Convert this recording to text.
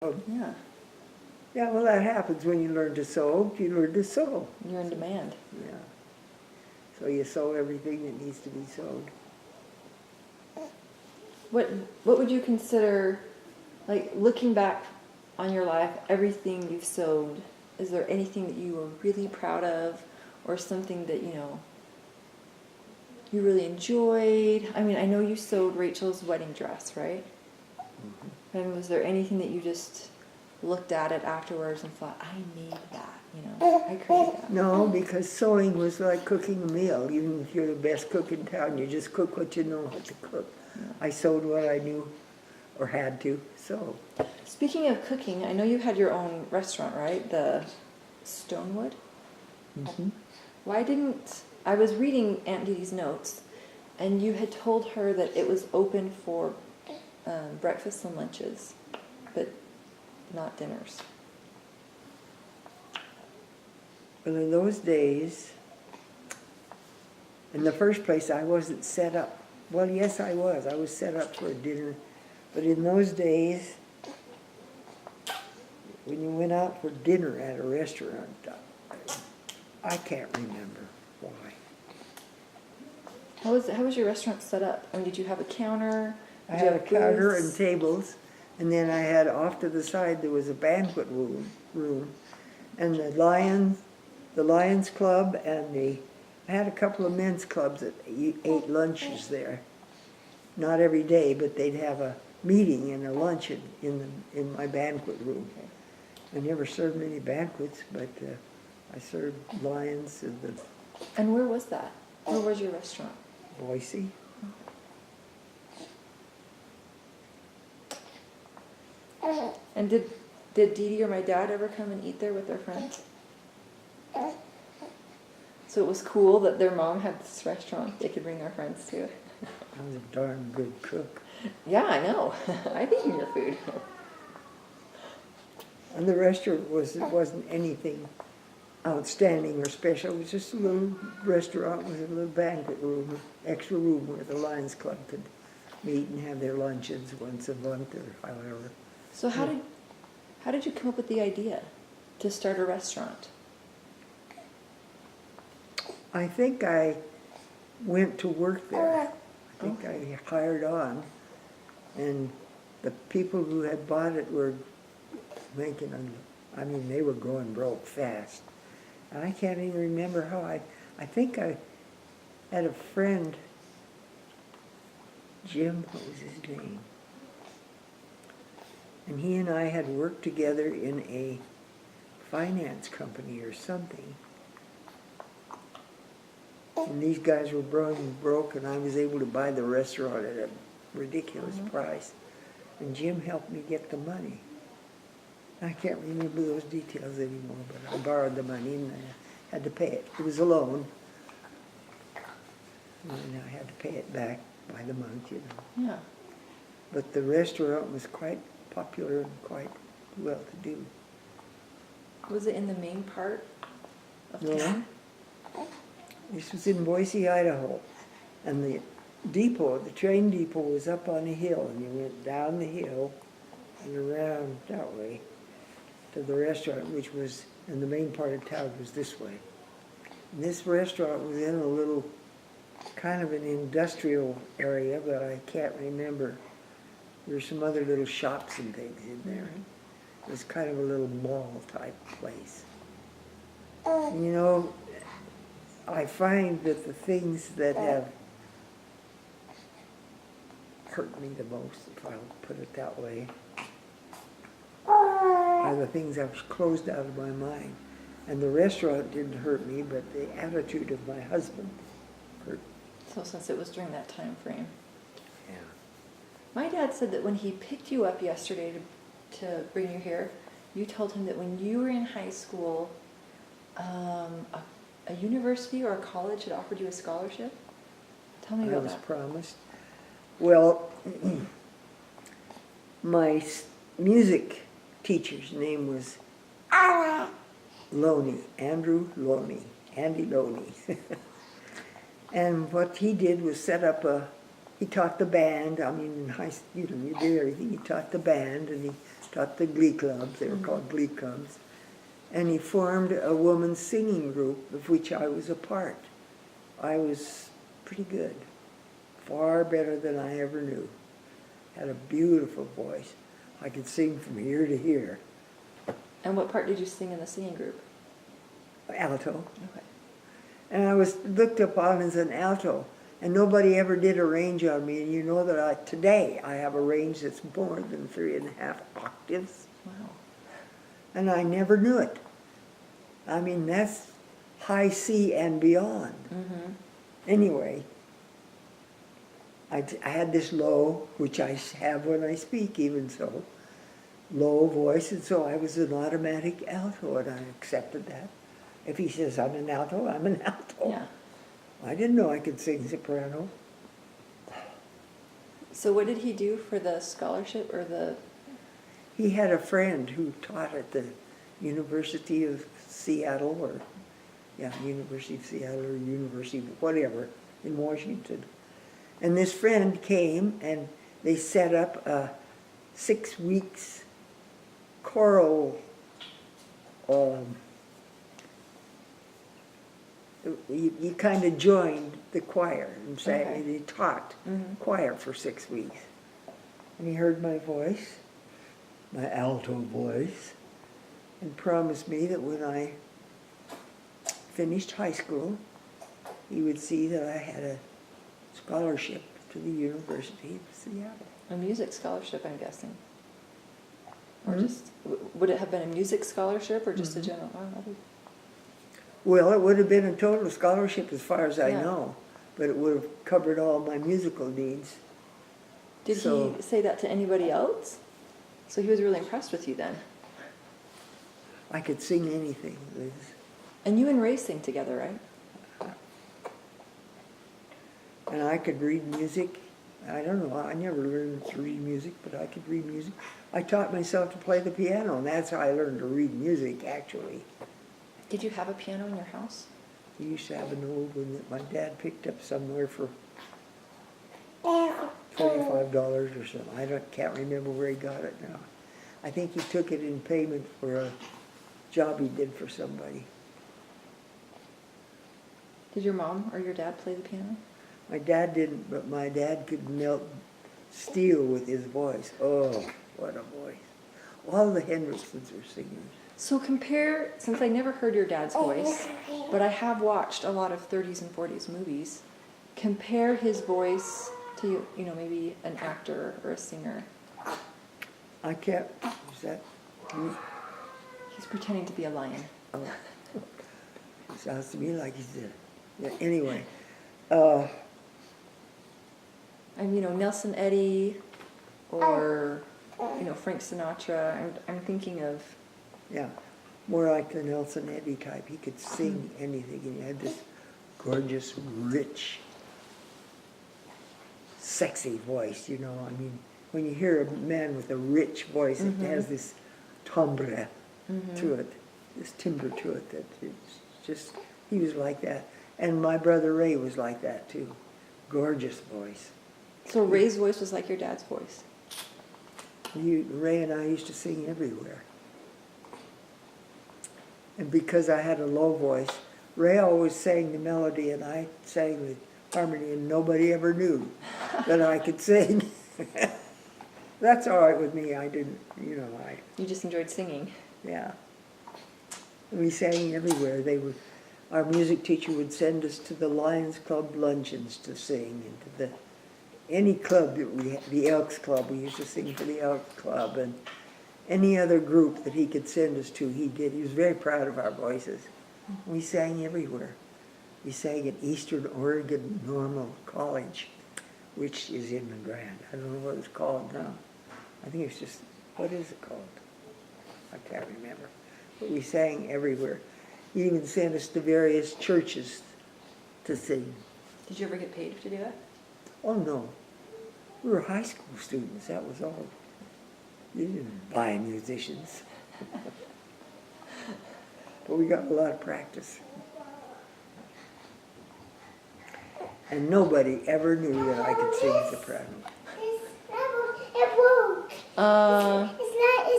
Yeah. Yeah, well, that happens when you learn to sew. You learn to sew. You're in demand. Yeah. So you sew everything that needs to be sewed. What would you consider, like, looking back on your life, everything you've sewed, is there anything that you were really proud of, or something that, you really enjoyed? I mean, I know you sewed Rachel's wedding dress, right? Mm-hmm. And was there anything that you just looked at it afterwards and thought, I need that, I created that? No, because sewing was like cooking a meal. Even if you're the best cook in town, you just cook what you know how to cook. Yeah. I sewed what I knew or had to sew. Speaking of cooking, I know you had your own restaurant, right? The Stonewood? Mm-hmm. Why didn't... I was reading Aunt Dee Dee's notes, and you had told her that it was open for breakfasts and lunches, but not dinners. Well, in those days, in the first place, I wasn't set up. Well, yes, I was. I was set up for a dinner. But in those days, when you went out for dinner at a restaurant, I can't remember why. How was your restaurant set up? I mean, did you have a counter? I had a counter and tables, and then I had off to the side there was a banquet room, and the Lions Club, and I had a couple of men's clubs that ate lunches there. Not every day, but they'd have a meeting and a luncheon in my banquet room. I never served many banquets, but I served Lions and the... And where was that? Where was your restaurant? Boise. And did Dee Dee or my dad ever come and eat there with their friends? So it was cool that their mom had this restaurant they could bring their friends to. I was a darn good cook. Yeah, I know. I've eaten your food. And the restaurant wasn't anything outstanding or special. It was just a little restaurant with a little banquet room, extra room where the Lions Club could meet and have their luncheons once a month or however. So how did you come up with the idea to start a restaurant? I think I went to work there. I think I hired on, and the people who had bought it were making they were going broke fast. And I can't even remember how I think I had a friend, Jim, what was his name? And he and I had worked together in a finance company or something. And these guys were broke, and I was able to buy the restaurant at a ridiculous price. And Jim helped me get the money. I can't remember those details anymore, but I borrowed the money and I had to pay it. It was a loan. And I had to pay it back by the month, Yeah. But the restaurant was quite popular and quite well-to-do. Was it in the main part of No. town? This was in Boise, Idaho. And the depot, the train depot, was up on a hill, and you went down the hill and around that way to the restaurant, which was, in the main part of town was this way. And this restaurant was in a little, kind of an industrial area, but I can't remember. There were some other little shops and things in there. It was kind of a little mall-type place. And, I find that the things that have hurt me the most, if I'll put it that way, are the things that was closed out of my mind. And the restaurant didn't hurt me, but the attitude of my husband hurt. So since it was during that time frame. Yeah. My dad said that when he picked you up yesterday to bring you here, you told him that when you were in high school, a university or a college had offered you a scholarship? Tell me about that. I was promised. Well, my music teacher's name was Loney, Andrew Loney, Andy Loney. And what he did was set up he taught the band. In high school, you did everything. He taught the band, and he taught the glee clubs, they were called glee clubs, and he formed a woman's singing group of which I was a part. I was pretty good, far better than I ever knew. Had a beautiful voice. I could sing from here to here. And what part did you sing in the singing group? Alto. Okay. And I was looked upon as an alto, and nobody ever did a range on me. And you know that today I have a range that's more than 3.5 octaves. Wow. And I never knew it. I mean, that's high C and beyond. Mm-hmm. Anyway, I had this low, which I have when I speak, even so, low voice, and so I was an automatic alto, and I accepted that. If he says I'm an alto, I'm an alto. Yeah. I didn't know I could sing soprano. So what did he do for the scholarship or the... He had a friend who taught at the University of Seattle, or, yeah, University of Seattle, or University of whatever, in Washington. And this friend came, and they set up a 6 weeks choral, you kind of joined the choir and sang, Okay. and he taught choir for 6 weeks. And he heard my voice, my alto voice, and promised me that when I finished high school, he would see that I had a scholarship to the University of Seattle. A music scholarship, I'm guessing. Or just, would it have been a music scholarship or just a general? Oh, Well, it would have been a total scholarship as far as I Yeah. know, but it would have covered all my musical needs. did So- he say that to anybody else? So he was really impressed with you then. I could sing anything, Liz. And you and Ray sing together, right? And I could read music. I don't know, I never learned to read music, but I could read music. I taught myself to play the piano, and that's how I learned to read music, actually. Did you have a piano in your house? We used to have an old one that my dad picked up somewhere for $25 or something. Can't remember where he got it now. I think he took it in payment for a job he did for somebody. Did your mom or your dad play the piano? My dad didn't, but my dad could melt steel with his voice. Oh, what a voice. All the Hendricksons are singers. So compare, since I never heard your dad's voice, but I have watched a lot of 30s and 40s movies, compare his voice to, you know, maybe an actor or a singer. I can't, is that, He's pretending to be a lion. oh, sounds to me like he's dead. Yeah, anyway, And, you know, Nelson Eddy or, you know, Frank Sinatra. I'm thinking of... yeah, more like the Nelson Eddy type. He could sing anything, and he had this gorgeous, rich, sexy voice, you know. I mean, when you hear a man with a rich voice, it has this timbre to it, this timbre to it, that it's just, he was like that. And my brother Ray was like that too. Gorgeous voice. So Ray's voice was like your dad's voice. Ray and I used to sing everywhere. And because I had a low voice, Ray always sang the melody and I sang the harmony, and nobody ever knew that I could sing. That's all right with me. I didn't, you know, You just enjoyed singing. yeah. We sang everywhere. Our music teacher would send us to the Lions Club luncheons to sing, and to any club that we had, the Elks Club, we used to sing for the Elks Club, and any other group that he could send us to, he did. He was very proud of our voices. We sang everywhere. We sang at Eastern Oregon Normal College, which is in the Grand. I don't know what it's called now. I think it's just, what is it called? I can't remember. But we sang everywhere. He even sent us to various churches to sing. Did you ever get paid to do that? Oh, no. We were high school students, that was all. You didn't buy musicians. But we got a lot of practice. And nobody ever knew that I could sing soprano.